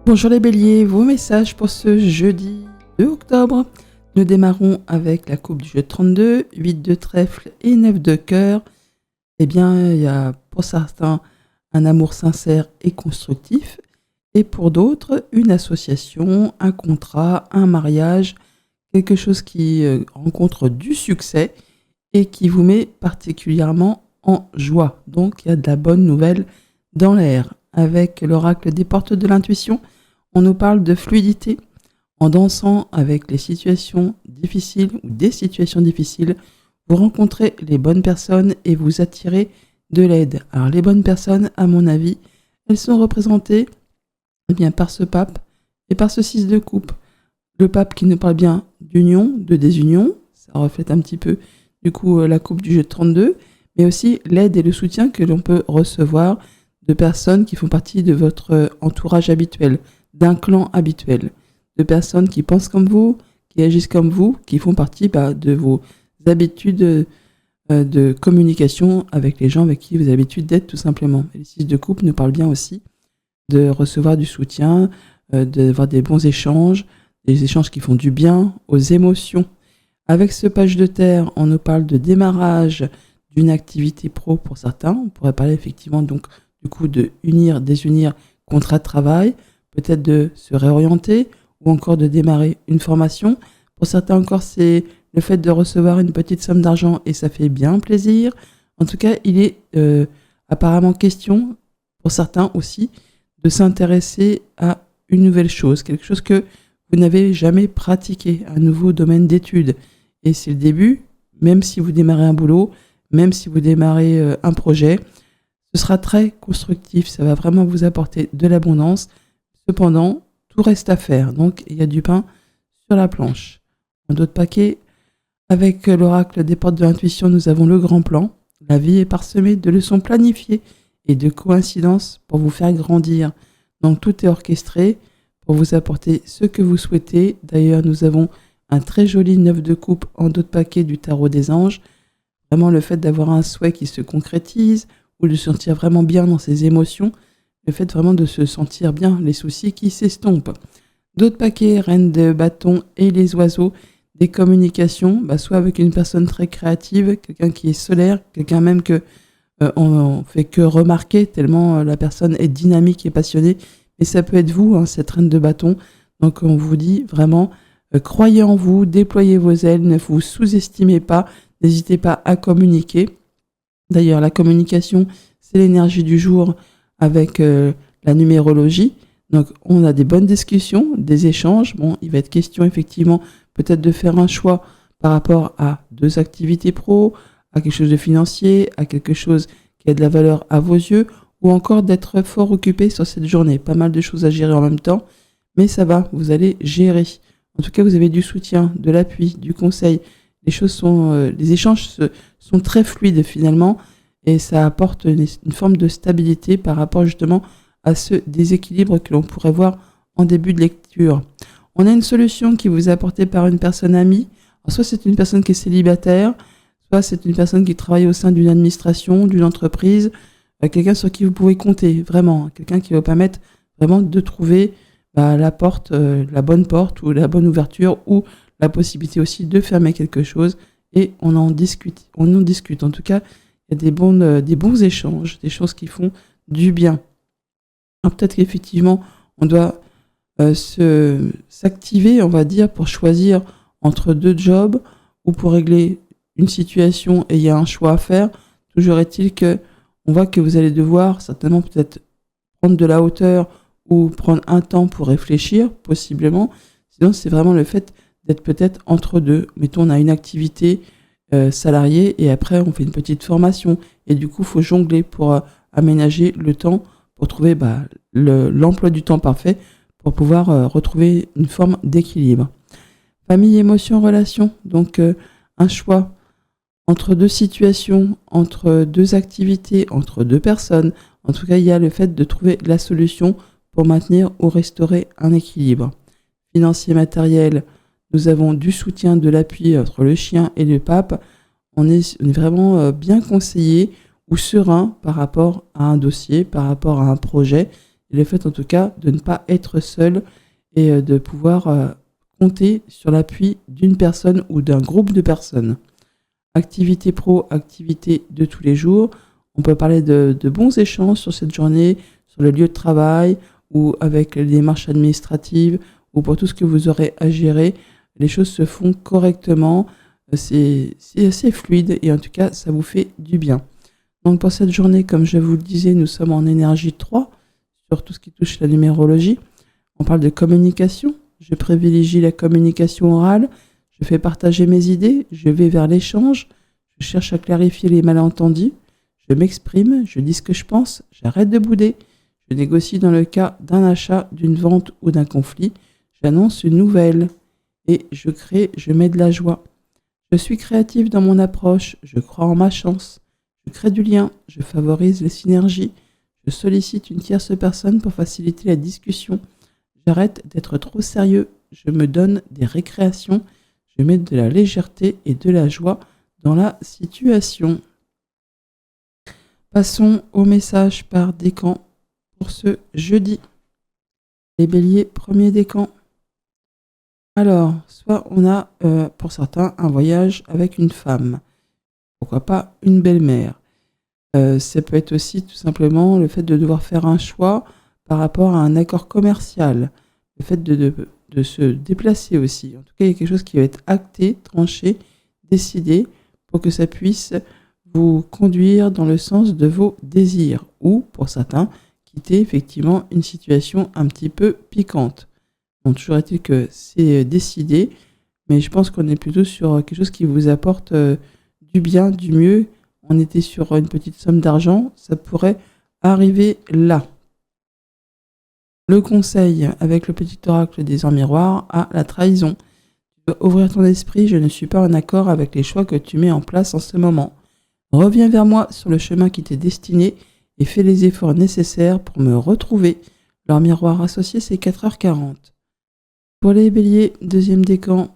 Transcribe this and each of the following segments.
Bonjour les béliers, vos messages pour ce jeudi 2 octobre. Nous démarrons avec la coupe du jeu 32, 8 de trèfle et 9 de cœur. Eh bien, il y a pour certains un amour sincère et constructif, et pour d'autres, une association, un contrat, un mariage, quelque chose qui rencontre du succès et qui vous met particulièrement en joie. Donc, il y a de la bonne nouvelle dans l'air. Avec l'oracle des portes de l'intuition, on nous parle de fluidité. En dansant avec les situations difficiles ou des situations difficiles, vous rencontrez les bonnes personnes et vous attirez de l'aide. Alors les bonnes personnes, à mon avis, elles sont représentées par ce pape et par ce 6 de coupe. Le pape qui nous parle bien d'union, de désunion, ça reflète un petit peu du coup la coupe du jeu 32, mais aussi l'aide et le soutien que l'on peut recevoir de personnes qui font partie de votre entourage habituel, d'un clan habituel, de personnes qui pensent comme vous, qui agissent comme vous, qui font partie de vos habitudes de communication avec les gens avec qui vous avez l'habitude d'être tout simplement. Et les 6 de coupe nous parlent bien aussi de recevoir du soutien, d'avoir des bons échanges, des échanges qui font du bien aux émotions. Avec ce page de terre, on nous parle de démarrage d'une activité pro pour certains. On pourrait parler effectivement donc du coup de unir, désunir, contrat de travail, peut-être de se réorienter ou encore de démarrer une formation. Pour certains encore, c'est le fait de recevoir une petite somme d'argent et ça fait bien plaisir. En tout cas, il est apparemment question, pour certains aussi, de s'intéresser à une nouvelle chose, quelque chose que vous n'avez jamais pratiqué, un nouveau domaine d'études. Et c'est le début, même si vous démarrez un boulot, même si vous démarrez un projet, ce sera très constructif, ça va vraiment vous apporter de l'abondance. Cependant, tout reste à faire, donc il y a du pain sur la planche. En d'autres paquets, avec l'oracle des portes de l'intuition, nous avons le grand plan. La vie est parsemée de leçons planifiées et de coïncidences pour vous faire grandir. Donc tout est orchestré pour vous apporter ce que vous souhaitez. D'ailleurs, nous avons un très joli 9 de coupe en d'autres paquets du tarot des anges. Vraiment le fait d'avoir un souhait qui se concrétise ou de se sentir vraiment bien dans ses émotions, le fait vraiment de se sentir bien, les soucis qui s'estompent. D'autres paquets, reine de bâton et les oiseaux, des communications, soit avec une personne très créative, quelqu'un qui est solaire, quelqu'un même que on fait que remarquer tellement la personne est dynamique et passionnée. Et ça peut être vous, cette reine de bâton. Donc on vous dit vraiment, croyez en vous, déployez vos ailes, ne vous sous-estimez pas, n'hésitez pas à communiquer. D'ailleurs, la communication, c'est l'énergie du jour avec la numérologie. Donc on a des bonnes discussions, des échanges. Bon, il va être question effectivement peut-être de faire un choix par rapport à 2 activités pro, à quelque chose de financier, à quelque chose qui a de la valeur à vos yeux, ou encore d'être fort occupé sur cette journée. Pas mal de choses à gérer en même temps, mais ça va, vous allez gérer. En tout cas, vous avez du soutien, de l'appui, du conseil. Les échanges sont très fluides finalement, et ça apporte une forme de stabilité par rapport justement à ce déséquilibre que l'on pourrait voir en début de lecture. On a une solution qui vous est apportée par une personne amie. Alors, soit c'est une personne qui est célibataire, soit c'est une personne qui travaille au sein d'une administration, d'une entreprise, quelqu'un sur qui vous pouvez compter, vraiment, quelqu'un qui va vous permettre vraiment de trouver la porte, la bonne porte ou la bonne ouverture ou la possibilité aussi de fermer quelque chose et on en discute. En tout cas, il y a des bons échanges, des choses qui font du bien. Alors, peut-être qu'effectivement, on doit s'activer, on va dire, pour choisir entre 2 jobs ou pour régler une situation et il y a un choix à faire. Toujours est-il que on voit que vous allez devoir certainement peut-être prendre de la hauteur ou prendre un temps pour réfléchir, possiblement. Sinon, c'est vraiment le fait d'être peut-être entre 2. Mettons, on a une activité salariée et après, on fait une petite formation. Et du coup, il faut jongler pour aménager le temps, pour trouver l'emploi du temps parfait, pour pouvoir retrouver une forme d'équilibre. Famille, émotion, relation. Donc, un choix entre 2 situations, entre 2 activités, entre 2 personnes. En tout cas, il y a le fait de trouver la solution pour maintenir ou restaurer un équilibre. Financier, matériel, nous avons du soutien, de l'appui entre le chien et le pape. On est vraiment bien conseillé ou serein par rapport à un dossier, par rapport à un projet. et le fait en tout cas de ne pas être seul et de pouvoir compter sur l'appui d'une personne ou d'un groupe de personnes. Activité pro, activité de tous les jours. On peut parler de bons échanges sur cette journée, sur le lieu de travail ou avec les démarches administratives ou pour tout ce que vous aurez à gérer. Les choses se font correctement, c'est assez fluide et en tout cas, ça vous fait du bien. Donc pour cette journée, comme je vous le disais, nous sommes en énergie 3, sur tout ce qui touche la numérologie. On parle de communication. Je privilégie la communication orale. Je fais partager mes idées. Je vais vers l'échange. Je cherche à clarifier les malentendus. Je m'exprime. Je dis ce que je pense. J'arrête de bouder. Je négocie dans le cas d'un achat, d'une vente ou d'un conflit. J'annonce une nouvelle. Et je crée, je mets de la joie. Je suis créatif dans mon approche. Je crois en ma chance. Je crée du lien. Je favorise les synergies. Je sollicite une tierce personne pour faciliter la discussion. J'arrête d'être trop sérieux. Je me donne des récréations. Je mets de la légèreté et de la joie dans la situation. Passons au message par décan pour ce jeudi. Les béliers, premier décan. Alors, soit on a, pour certains, un voyage avec une femme. Pourquoi pas une belle-mère. Ça peut être aussi tout simplement le fait de devoir faire un choix par rapport à un accord commercial. Le fait de se déplacer aussi. En tout cas, il y a quelque chose qui va être acté, tranché, décidé pour que ça puisse vous conduire dans le sens de vos désirs. Ou, pour certains, quitter effectivement une situation un petit peu piquante. Bon, toujours est-il que c'est décidé, mais je pense qu'on est plutôt sur quelque chose qui vous apporte du bien, du mieux. On était sur une petite somme d'argent, ça pourrait arriver là. Le conseil avec le petit oracle des heures miroirs à la trahison. Tu dois ouvrir ton esprit, je ne suis pas en accord avec les choix que tu mets en place en ce moment. Reviens vers moi sur le chemin qui t'est destiné et fais les efforts nécessaires pour me retrouver. Leur miroir associé, c'est 4h40. Pour les béliers, deuxième décan,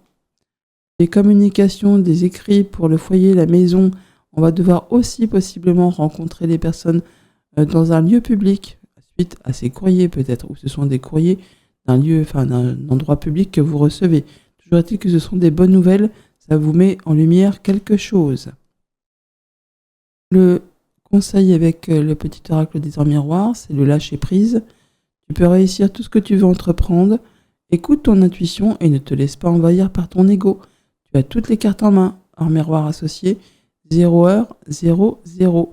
des communications, des écrits pour le foyer, la maison. On va devoir aussi possiblement rencontrer des personnes dans un lieu public, suite à ces courriers peut-être, ou ce sont des courriers d'un lieu, enfin d'un endroit public que vous recevez. Toujours est-il que ce sont des bonnes nouvelles, ça vous met en lumière quelque chose. Le conseil avec le petit oracle des heures miroirs, c'est le lâcher prise. Tu peux réussir tout ce que tu veux entreprendre. Écoute ton intuition et ne te laisse pas envahir par ton ego. Tu as toutes les cartes en main. Heure miroir associé, 0h00.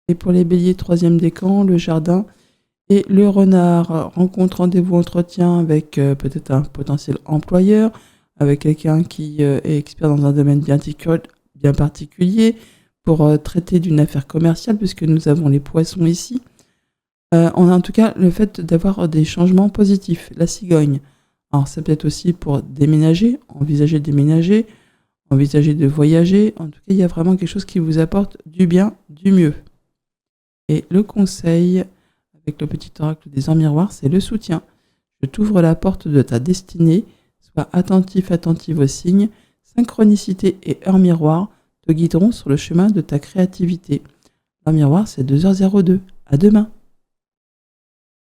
Et pour les béliers, troisième décan, le jardin et le renard. Rencontre, rendez-vous, entretien avec peut-être un potentiel employeur, avec quelqu'un qui est expert dans un domaine bien particulier pour traiter d'une affaire commerciale, puisque nous avons les poissons ici. On a en tout cas le fait d'avoir des changements positifs. La cigogne. Alors ça peut être aussi pour déménager, envisager de déménager, envisager de voyager. En tout cas, il y a vraiment quelque chose qui vous apporte du bien, du mieux. Et le conseil avec le petit oracle des heures miroirs, c'est le soutien. Je t'ouvre la porte de ta destinée. Sois attentif, attentive aux signes. Synchronicité et heure miroir te guideront sur le chemin de ta créativité. L'heure miroir, c'est 2h02. À demain.